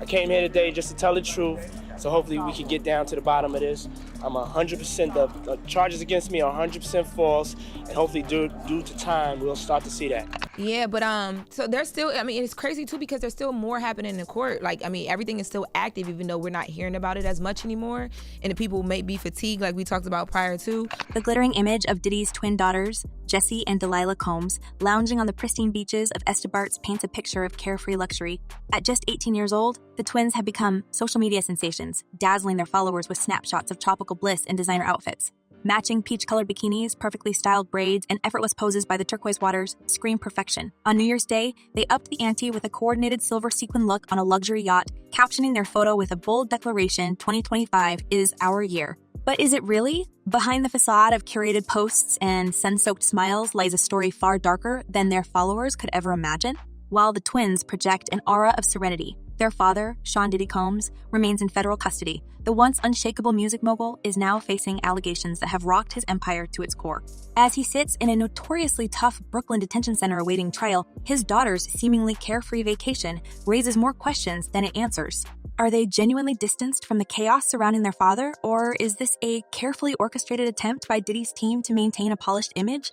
I came here today just to tell the truth, so hopefully we can get down to the bottom of this. I'm 100%, the charges against me are 100% false, and hopefully due to time, we'll start to see that. Yeah, but so there's still, I mean, it's crazy too because there's still more happening in court. Like, I mean, everything is still active even though we're not hearing about it as much anymore. And the people may be fatigued like we talked about prior to. The glittering image of Diddy's twin daughters, Jessie and Delilah Combs, lounging on the pristine beaches of Estebarts paints a picture of carefree luxury. At just 18 years old, the twins have become social media sensations, dazzling their followers with snapshots of tropical bliss and designer outfits. Matching peach-colored bikinis, perfectly styled braids, and effortless poses by the turquoise waters scream perfection. On New Year's Day, they upped the ante with a coordinated silver sequin look on a luxury yacht, captioning their photo with a bold declaration, 2025 is our year. But is it really? Behind the facade of curated posts and sun-soaked smiles lies a story far darker than their followers could ever imagine. While the twins project an aura of serenity, their father, Sean Diddy Combs, remains in federal custody. The once unshakable music mogul is now facing allegations that have rocked his empire to its core. As he sits in a notoriously tough Brooklyn detention center awaiting trial, his daughter's seemingly carefree vacation raises more questions than it answers. Are they genuinely distanced from the chaos surrounding their father, or is this a carefully orchestrated attempt by Diddy's team to maintain a polished image?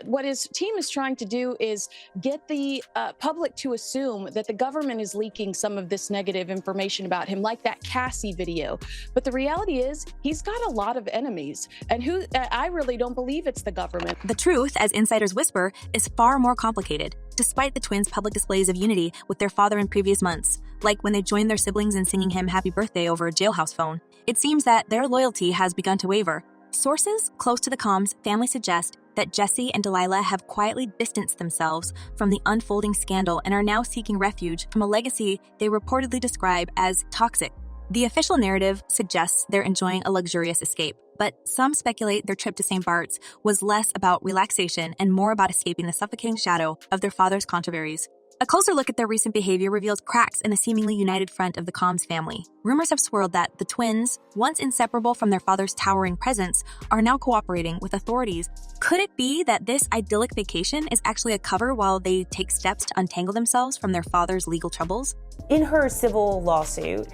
What his team is trying to do is get the public to assume that the government is leaking some of this negative information about him, like that Cassie video. But the reality is, he's got a lot of enemies, and I really don't believe it's the government. The truth, as insiders whisper, is far more complicated. Despite the twins' public displays of unity with their father in previous months, like when they joined their siblings in singing him happy birthday over a jailhouse phone, it seems that their loyalty has begun to waver. Sources close to the Combs family suggest that Jessie and Delilah have quietly distanced themselves from the unfolding scandal and are now seeking refuge from a legacy they reportedly describe as toxic. The official narrative suggests they're enjoying a luxurious escape, but some speculate their trip to St. Bart's was less about relaxation and more about escaping the suffocating shadow of their father's controversies. A closer look at their recent behavior reveals cracks in the seemingly united front of the Combs family. Rumors have swirled that the twins, once inseparable from their father's towering presence, are now cooperating with authorities. Could it be that this idyllic vacation is actually a cover while they take steps to untangle themselves from their father's legal troubles? In her civil lawsuit,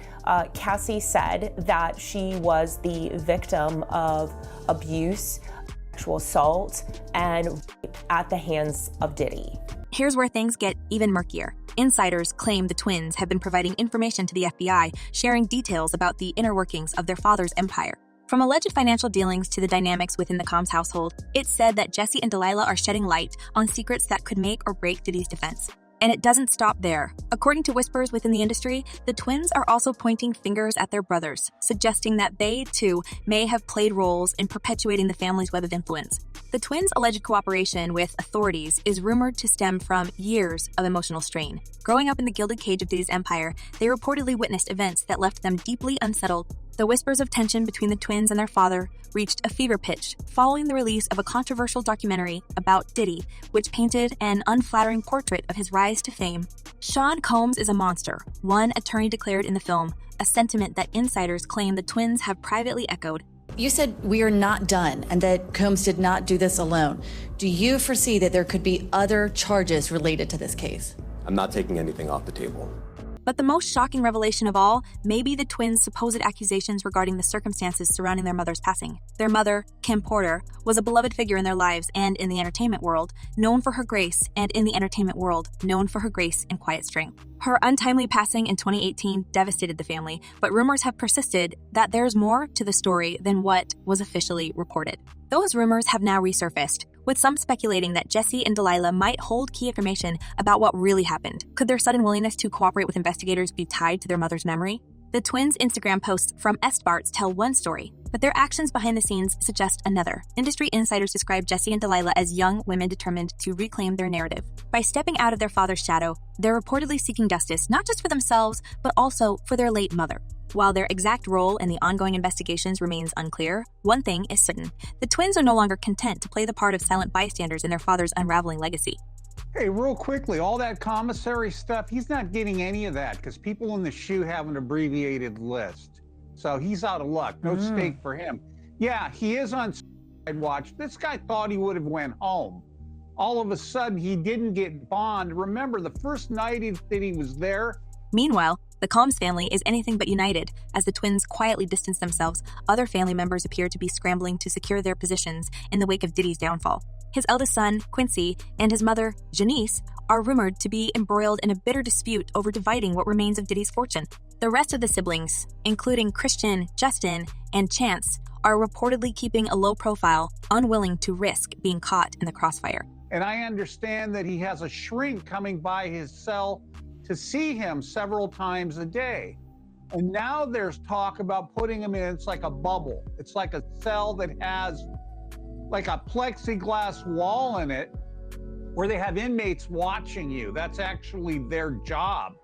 Cassie said that she was the victim of abuse, sexual assault, and rape at the hands of Diddy. Here's where things get even murkier. Insiders claim the twins have been providing information to the FBI, sharing details about the inner workings of their father's empire. From alleged financial dealings to the dynamics within the Combs household, it's said that Jessie and Delilah are shedding light on secrets that could make or break Diddy's defense. And it doesn't stop there. According to whispers within the industry, the twins are also pointing fingers at their brothers, suggesting that they, too, may have played roles in perpetuating the family's web of influence. The twins' alleged cooperation with authorities is rumored to stem from years of emotional strain. Growing up in the gilded cage of Diddy's empire, they reportedly witnessed events that left them deeply unsettled. The whispers of tension between the twins and their father reached a fever pitch following the release of a controversial documentary about Diddy, which painted an unflattering portrait of his rise to fame. Sean Combs is a monster, one attorney declared in the film, a sentiment that insiders claim the twins have privately echoed. You said we are not done and that Combs did not do this alone. Do you foresee that there could be other charges related to this case? I'm not taking anything off the table. But the most shocking revelation of all may be the twins' supposed accusations regarding the circumstances surrounding their mother's passing. Their mother, Kim Porter, was a beloved figure in their lives and in the entertainment world, known for her grace, and in the entertainment world, known for her grace and quiet strength. Her untimely passing in 2018 devastated the family, but rumors have persisted that there's more to the story than what was officially reported. Those rumors have now resurfaced, with some speculating that Jessie and Delilah might hold key information about what really happened. Could their sudden willingness to cooperate with investigators be tied to their mother's memory? The twins' Instagram posts from Estebarts tell one story, but their actions behind the scenes suggest another. Industry insiders describe Jessie and Delilah as young women determined to reclaim their narrative. By stepping out of their father's shadow, they're reportedly seeking justice not just for themselves, but also for their late mother. While their exact role in the ongoing investigations remains unclear, one thing is certain. The twins are no longer content to play the part of silent bystanders in their father's unraveling legacy. Hey, real quickly, all that commissary stuff, he's not getting any of that because people in the SHU have an abbreviated list. So he's out of luck. No stake for him. Yeah, he is on suicide watch. This guy thought he would have went home. All of a sudden, he didn't get bond. Remember, the first night that he was there. Meanwhile, The Combs family is anything but united. As the twins quietly distance themselves, other family members appear to be scrambling to secure their positions in the wake of Diddy's downfall. His eldest son, Quincy, and his mother, Janice, are rumored to be embroiled in a bitter dispute over dividing what remains of Diddy's fortune. The rest of the siblings, including Christian, Justin, and Chance, are reportedly keeping a low profile, unwilling to risk being caught in the crossfire. And I understand that he has a shrink coming by his cell to see him several times a day. And now there's talk about putting him in, it's like a bubble. It's like a cell that has like a plexiglass wall in it where they have inmates watching you. That's actually their job,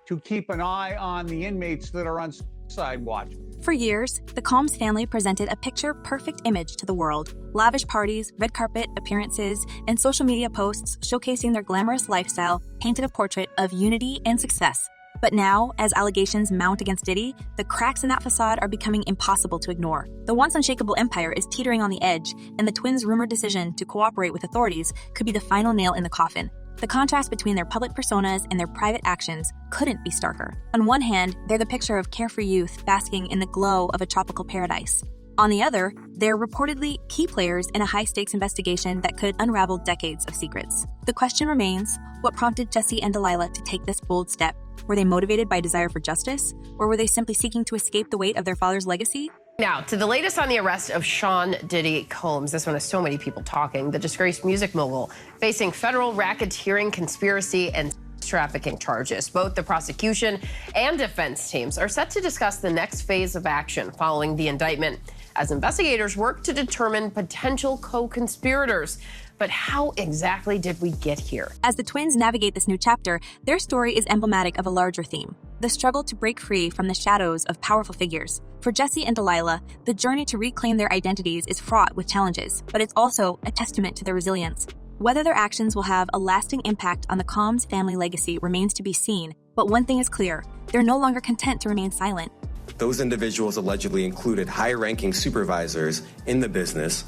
to keep an eye on the inmates that are on suicide watch. For years, the Combs family presented a picture-perfect image to the world. Lavish parties, red carpet appearances, and social media posts showcasing their glamorous lifestyle painted a portrait of unity and success. But now, as allegations mount against Diddy, the cracks in that facade are becoming impossible to ignore. The once unshakable empire is teetering on the edge, and the twins' rumored decision to cooperate with authorities could be the final nail in the coffin. The contrast between their public personas and their private actions couldn't be starker. On one hand, they're the picture of carefree youth basking in the glow of a tropical paradise. On the other, they're reportedly key players in a high-stakes investigation that could unravel decades of secrets. The question remains, what prompted Jesse and Delilah to take this bold step? Were they motivated by desire for justice, or were they simply seeking to escape the weight of their father's legacy? Now, to the latest on the arrest of Sean Diddy Combs. This one has so many people talking. The disgraced music mogul facing federal racketeering, conspiracy, and trafficking charges. Both the prosecution and defense teams are set to discuss the next phase of action following the indictment as investigators work to determine potential co-conspirators. But how exactly did we get here? As the twins navigate this new chapter, their story is emblematic of a larger theme: the struggle to break free from the shadows of powerful figures. For Jesse and Delilah, the journey to reclaim their identities is fraught with challenges, but it's also a testament to their resilience. Whether their actions will have a lasting impact on the Combs family legacy remains to be seen, but one thing is clear: they're no longer content to remain silent. Those individuals allegedly included high-ranking supervisors in the business,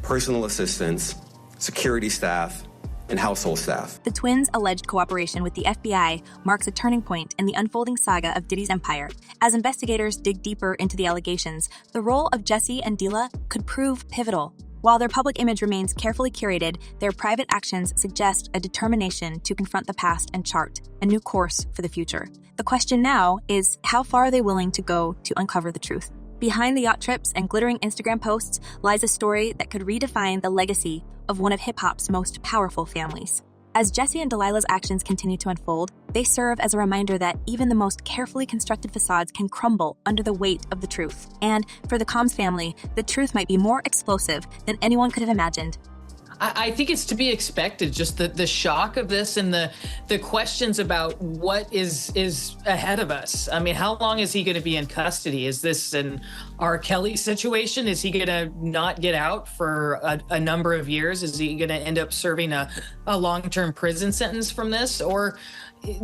personal assistants, security staff, and household staff. The twins' alleged cooperation with the FBI marks a turning point in the unfolding saga of Diddy's empire. As investigators dig deeper into the allegations, the role of Jesse and Delilah could prove pivotal. While their public image remains carefully curated, their private actions suggest a determination to confront the past and chart a new course for the future. The question now is, how far are they willing to go to uncover the truth? Behind the yacht trips and glittering Instagram posts lies a story that could redefine the legacy of one of hip-hop's most powerful families. As Jesse and Delilah's actions continue to unfold, they serve as a reminder that even the most carefully constructed facades can crumble under the weight of the truth. And for the Combs family, the truth might be more explosive than anyone could have imagined. I think it's to be expected, just the shock of this and the questions about what is ahead of us. I mean, how long is he going to be in custody? Is this an R. Kelly situation? Is he going to not get out for a number of years? Is he going to end up serving a long-term prison sentence from this? Or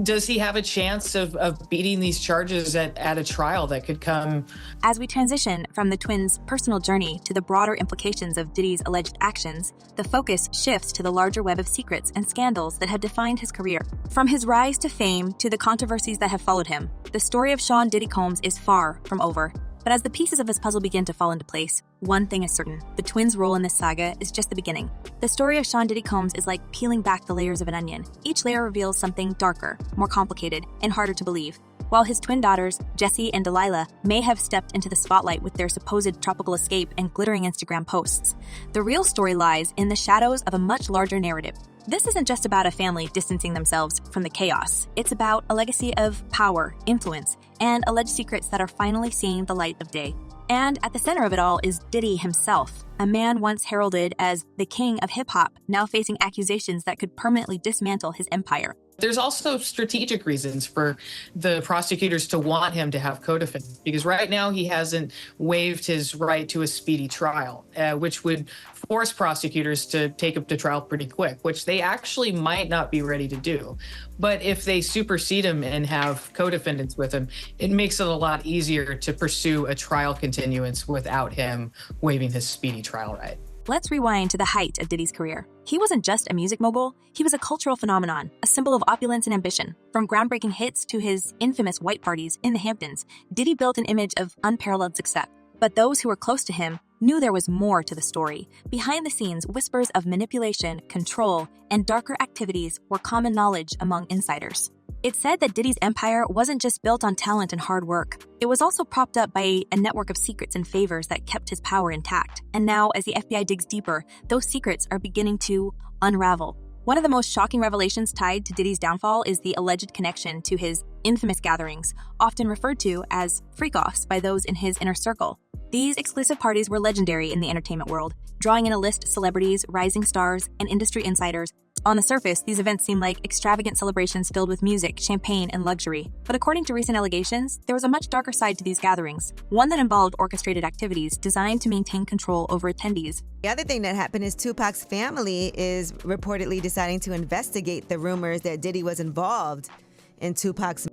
does he have a chance of beating these charges at a trial that could come? As we transition from the twins' personal journey to the broader implications of Diddy's alleged actions, the focus shifts to the larger web of secrets and scandals that have defined his career. From his rise to fame to the controversies that have followed him, the story of Sean Diddy Combs is far from over. But as the pieces of his puzzle begin to fall into place, one thing is certain: the twins' role in this saga is just the beginning. The story of Sean Diddy Combs is like peeling back the layers of an onion. Each layer reveals something darker, more complicated, and harder to believe. While his twin daughters, Jesse and Delilah, may have stepped into the spotlight with their supposed tropical escape and glittering Instagram posts, the real story lies in the shadows of a much larger narrative. This isn't just about a family distancing themselves from the chaos. It's about a legacy of power, influence, and alleged secrets that are finally seeing the light of day. And at the center of it all is Diddy himself, a man once heralded as the king of hip-hop, now facing accusations that could permanently dismantle his empire. There's also strategic reasons for the prosecutors to want him to have co-defendants, because right now he hasn't waived his right to a speedy trial, which would force prosecutors to take him to trial pretty quick, which they actually might not be ready to do. But if they supersede him and have co-defendants with him, it makes it a lot easier to pursue a trial continuance without him waiving his speedy trial right. Let's rewind to the height of Diddy's career. He wasn't just a music mogul, he was a cultural phenomenon, a symbol of opulence and ambition. From groundbreaking hits to his infamous white parties in the Hamptons, Diddy built an image of unparalleled success. But those who were close to him knew there was more to the story. Behind the scenes, whispers of manipulation, control, and darker activities were common knowledge among insiders. It's said that Diddy's empire wasn't just built on talent and hard work. It was also propped up by a network of secrets and favors that kept his power intact. And now, as the FBI digs deeper, those secrets are beginning to unravel. One of the most shocking revelations tied to Diddy's downfall is the alleged connection to his infamous gatherings, often referred to as freak-offs by those in his inner circle. These exclusive parties were legendary in the entertainment world, drawing in a list of celebrities, rising stars, and industry insiders. On the surface, these events seemed like extravagant celebrations filled with music, champagne, and luxury. But according to recent allegations, there was a much darker side to these gatherings, one that involved orchestrated activities designed to maintain control over attendees. The other thing that happened is Tupac's family is reportedly deciding to investigate the rumors that Diddy was involved in Tupac's.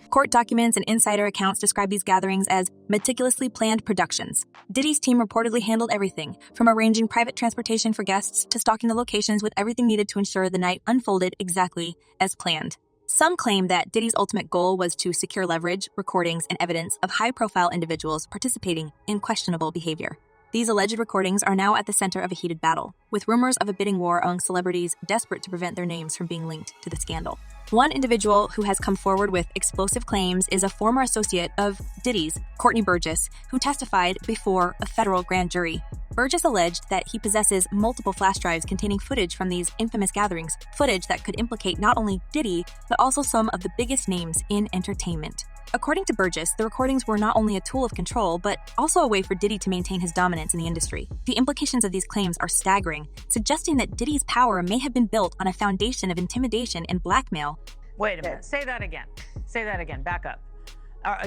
Court documents and insider accounts describe these gatherings as meticulously planned productions. Diddy's team reportedly handled everything, from arranging private transportation for guests to stocking the locations with everything needed to ensure the night unfolded exactly as planned. Some claim that Diddy's ultimate goal was to secure leverage, recordings, and evidence of high-profile individuals participating in questionable behavior. These alleged recordings are now at the center of a heated battle, with rumors of a bidding war among celebrities desperate to prevent their names from being linked to the scandal. One individual who has come forward with explosive claims is a former associate of Diddy's, Courtney Burgess, who testified before a federal grand jury. Burgess alleged that he possesses multiple flash drives containing footage from these infamous gatherings, footage that could implicate not only Diddy, but also some of the biggest names in entertainment. According to Burgess, the recordings were not only a tool of control, but also a way for Diddy to maintain his dominance in the industry. The implications of these claims are staggering, suggesting that Diddy's power may have been built on a foundation of intimidation and blackmail. Wait a minute. Say that again. Say that again. Back up.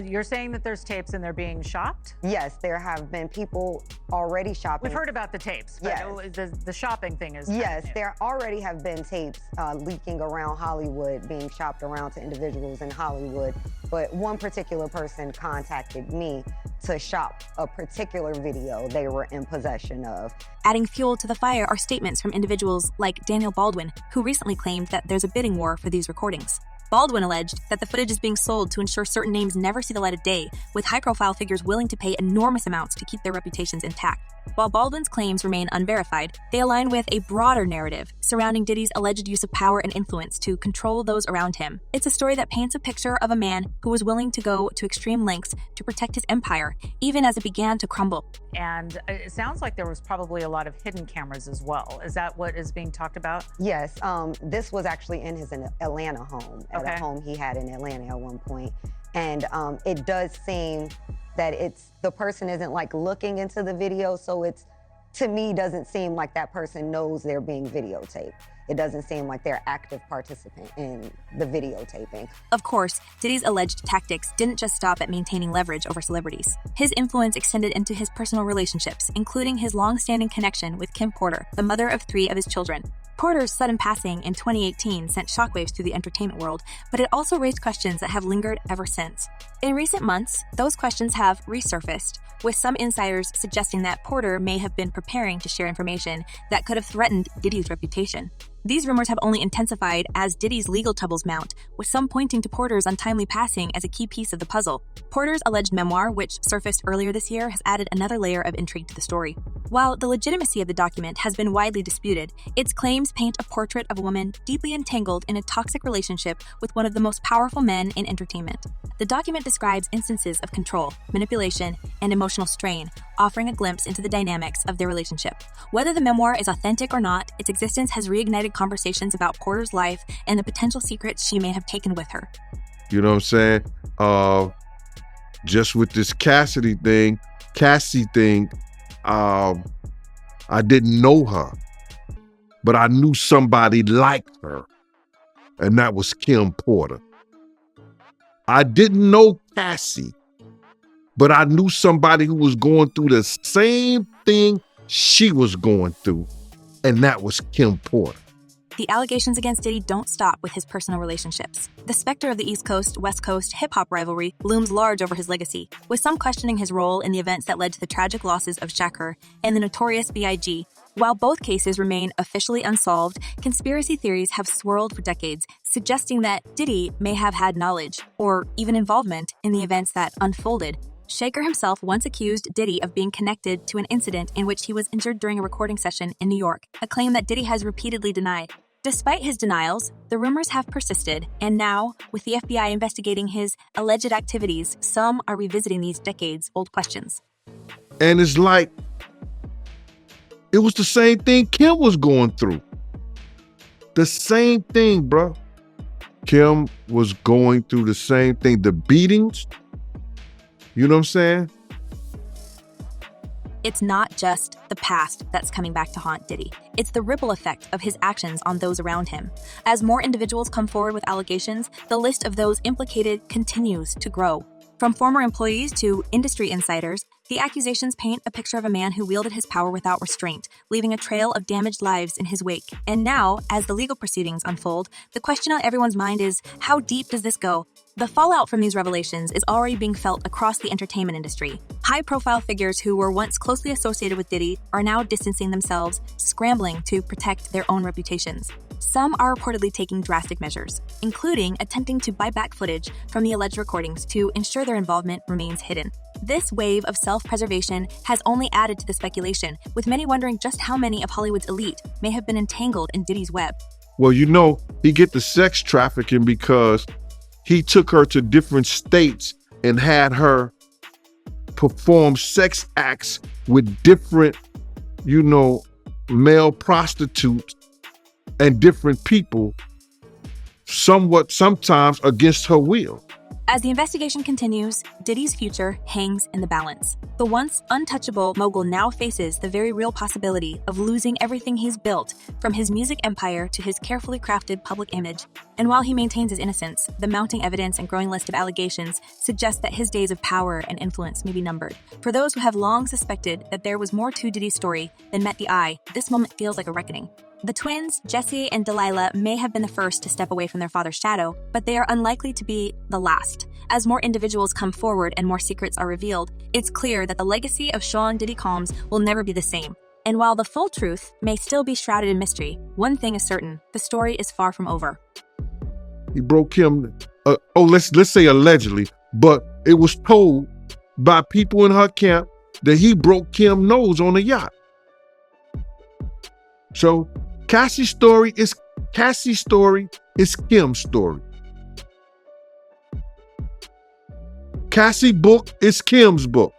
You're saying that there's tapes and they're being shopped? Yes, there have been people already shopping. We've heard about the tapes, but yes. The shopping thing is... Yes, there already have been tapes leaking around Hollywood, being shopped around to individuals in Hollywood. But one particular person contacted me to shop a particular video they were in possession of. Adding fuel to the fire are statements from individuals like Daniel Baldwin, who recently claimed that there's a bidding war for these recordings. Baldwin alleged that the footage is being sold to ensure certain names never see the light of day, with high-profile figures willing to pay enormous amounts to keep their reputations intact. While Baldwin's claims remain unverified, they align with a broader narrative surrounding Diddy's alleged use of power and influence to control those around him. It's a story that paints a picture of a man who was willing to go to extreme lengths to protect his empire, even as it began to crumble. And it sounds like there was probably a lot of hidden cameras as well. Is that what is being talked about? Yes, this was actually in his Atlanta home, at a home he had in Atlanta at one point. And it does seem that the person isn't like looking into the video, so it's, to me, doesn't seem like that person knows they're being videotaped. It doesn't seem like they're active participant in the videotaping. Of course, Diddy's alleged tactics didn't just stop at maintaining leverage over celebrities. His influence extended into his personal relationships, including his long-standing connection with Kim Porter, the mother of 3 of his children. Porter's sudden passing in 2018 sent shockwaves through the entertainment world, but it also raised questions that have lingered ever since. In recent months, those questions have resurfaced, with some insiders suggesting that Porter may have been preparing to share information that could have threatened Diddy's reputation. These rumors have only intensified as Diddy's legal troubles mount, with some pointing to Porter's untimely passing as a key piece of the puzzle. Porter's alleged memoir, which surfaced earlier this year, has added another layer of intrigue to the story. While the legitimacy of the document has been widely disputed, its claims paint a portrait of a woman deeply entangled in a toxic relationship with one of the most powerful men in entertainment. The document describes instances of control, manipulation, and emotional strain, offering a glimpse into the dynamics of their relationship. Whether the memoir is authentic or not, its existence has reignited conversations about Porter's life and the potential secrets she may have taken with her. You know what I'm saying? Just with this Cassie thing, I didn't know her, but I knew somebody like her, and that was Kim Porter. I didn't know Cassie, but I knew somebody who was going through the same thing she was going through, and that was Kim Porter. The allegations against Diddy don't stop with his personal relationships. The specter of the East Coast, West Coast hip-hop rivalry looms large over his legacy, with some questioning his role in the events that led to the tragic losses of Shakur and the notorious B.I.G. While both cases remain officially unsolved, conspiracy theories have swirled for decades, suggesting that Diddy may have had knowledge or even involvement in the events that unfolded. Shaker himself once accused Diddy of being connected to an incident in which he was injured during a recording session in New York, a claim that Diddy has repeatedly denied. Despite his denials, the rumors have persisted, and now, with the FBI investigating his alleged activities, some are revisiting these decades-old questions. And it's like, it was the same thing Kim was going through. The same thing, bro. Kim was going through the same thing. The beatings, you know what I'm saying? It's not just the past that's coming back to haunt Diddy. It's the ripple effect of his actions on those around him. As more individuals come forward with allegations, the list of those implicated continues to grow. From former employees to industry insiders, the accusations paint a picture of a man who wielded his power without restraint, leaving a trail of damaged lives in his wake. And now, as the legal proceedings unfold, the question on everyone's mind is, how deep does this go? The fallout from these revelations is already being felt across the entertainment industry. High-profile figures who were once closely associated with Diddy are now distancing themselves, scrambling to protect their own reputations. Some are reportedly taking drastic measures, including attempting to buy back footage from the alleged recordings to ensure their involvement remains hidden. This wave of self-preservation has only added to the speculation, with many wondering just how many of Hollywood's elite may have been entangled in Diddy's web. Well, you know, he get the sex trafficking because he took her to different states and had her perform sex acts with different, you know, male prostitutes and different people, sometimes against her will. As the investigation continues, Diddy's future hangs in the balance. The once untouchable mogul now faces the very real possibility of losing everything he's built, from his music empire to his carefully crafted public image. And while he maintains his innocence, the mounting evidence and growing list of allegations suggest that his days of power and influence may be numbered. For those who have long suspected that there was more to Diddy's story than met the eye, this moment feels like a reckoning. The twins, Jesse and Delilah, may have been the first to step away from their father's shadow, but they are unlikely to be the last. As more individuals come forward and more secrets are revealed, it's clear that the legacy of Sean Diddy Combs will never be the same. And while the full truth may still be shrouded in mystery, one thing is certain: the story is far from over. He broke Kim, let's say allegedly, but it was told by people in her camp that he broke Kim's nose on a yacht. So Cassie's story is Kim's story. Cassie's book is Kim's book.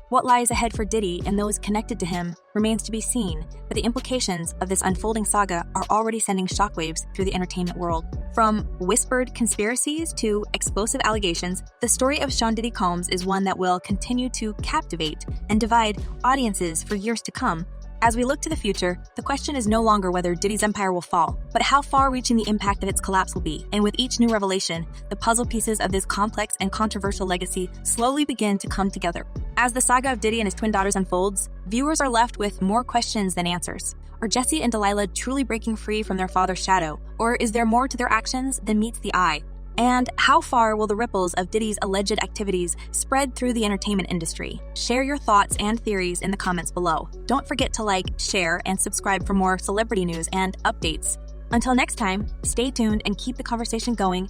What lies ahead for Diddy and those connected to him remains to be seen, but the implications of this unfolding saga are already sending shockwaves through the entertainment world. From whispered conspiracies to explosive allegations, the story of Sean Diddy Combs is one that will continue to captivate and divide audiences for years to come. As we look to the future, the question is no longer whether Diddy's empire will fall, but how far-reaching the impact of its collapse will be. And with each new revelation, the puzzle pieces of this complex and controversial legacy slowly begin to come together. As the saga of Diddy and his twin daughters unfolds, viewers are left with more questions than answers. Are Jesse and Delilah truly breaking free from their father's shadow? Or is there more to their actions than meets the eye? And how far will the ripples of Diddy's alleged activities spread through the entertainment industry? Share your thoughts and theories in the comments below. Don't forget to like, share, and subscribe for more celebrity news and updates. Until next time, stay tuned and keep the conversation going.